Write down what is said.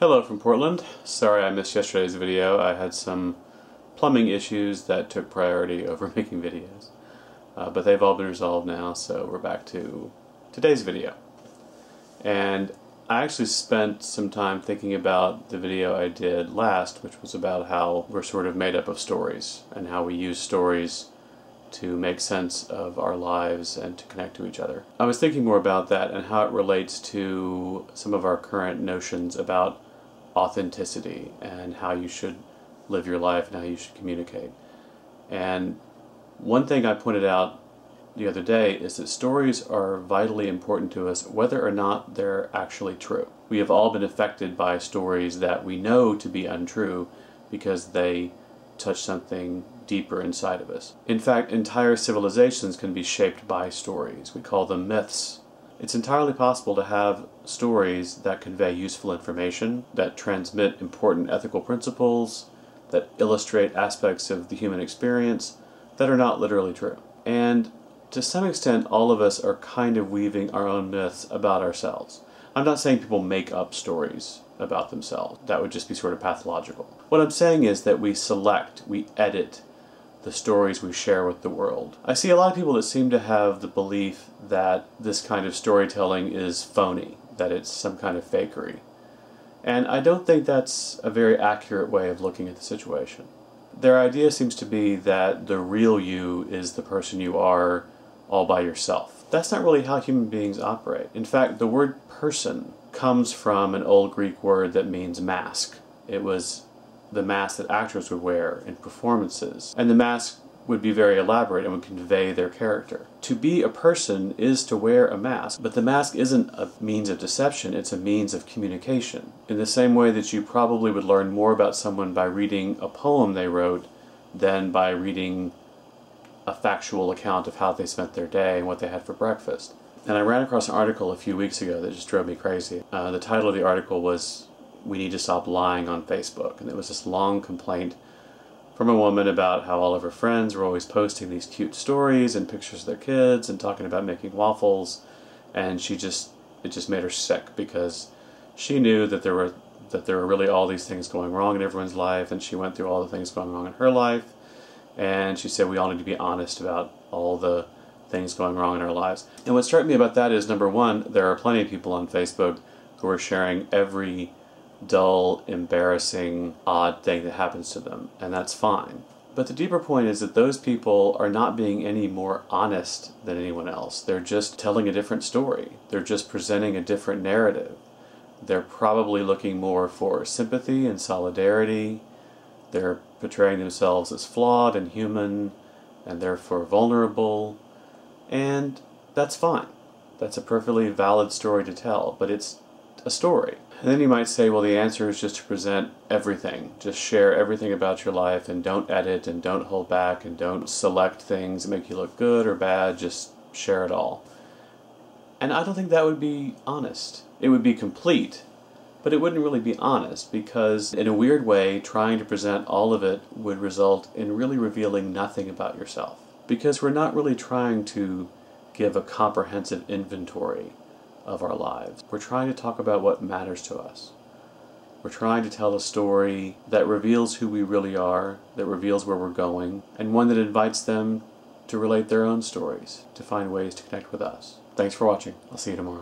Hello from Portland. Sorry I missed yesterday's video. I had some plumbing issues that took priority over making videos. But they've all been resolved now, so we're back to today's video. And I actually spent some time thinking about the video I did last, which was about how we're sort of made up of stories, and how we use stories to make sense of our lives and to connect to each other. I was thinking more about that and how it relates to some of our current notions about authenticity and how you should live your life and how you should communicate. And one thing I pointed out the other day is that stories are vitally important to us whether or not they're actually true. We have all been affected by stories that we know to be untrue because they touch something deeper inside of us. In fact, entire civilizations can be shaped by stories. We call them myths. It's entirely possible to have stories that convey useful information, that transmit important ethical principles, that illustrate aspects of the human experience that are not literally true. And to some extent, all of us are kind of weaving our own myths about ourselves. I'm not saying people make up stories about themselves. That would just be sort of pathological. What I'm saying is that we select, we edit the stories we share with the world. I see a lot of people that seem to have the belief that this kind of storytelling is phony, that it's some kind of fakery. And I don't think that's a very accurate way of looking at the situation. Their idea seems to be that the real you is the person you are all by yourself. That's not really how human beings operate. In fact, the word person comes from an old Greek word that means mask. It was the mask that actors would wear in performances. And the mask would be very elaborate and would convey their character. To be a person is to wear a mask, but the mask isn't a means of deception, it's a means of communication. In the same way that you probably would learn more about someone by reading a poem they wrote than by reading a factual account of how they spent their day and what they had for breakfast. And I ran across an article a few weeks ago that just drove me crazy. The title of the article was "We Need to Stop Lying on Facebook," and it was this long complaint from a woman about how all of her friends were always posting these cute stories and pictures of their kids and talking about making waffles, and it just made her sick because she knew that there were really all these things going wrong in everyone's life, and she went through all the things going wrong in her life, and she said we all need to be honest about all the things going wrong in our lives. And what struck me about that is, number one, there are plenty of people on Facebook who are sharing every dull, embarrassing, odd thing that happens to them, and that's fine. But the deeper point is that those people are not being any more honest than anyone else. They're just telling a different story. They're just presenting a different narrative. They're probably looking more for sympathy and solidarity. They're portraying themselves as flawed and human, and therefore vulnerable, and that's fine. That's a perfectly valid story to tell, but it's a story. And then you might say, well, the answer is just to present everything. Just share everything about your life and don't edit and don't hold back and don't select things that make you look good or bad. Just share it all. And I don't think that would be honest. It would be complete, but it wouldn't really be honest because in a weird way, trying to present all of it would result in really revealing nothing about yourself. Because we're not really trying to give a comprehensive inventory of our lives. We're trying to talk about what matters to us. We're trying to tell a story that reveals who we really are, that reveals where we're going, and one that invites them to relate their own stories, to find ways to connect with us. Thanks for watching. I'll see you tomorrow.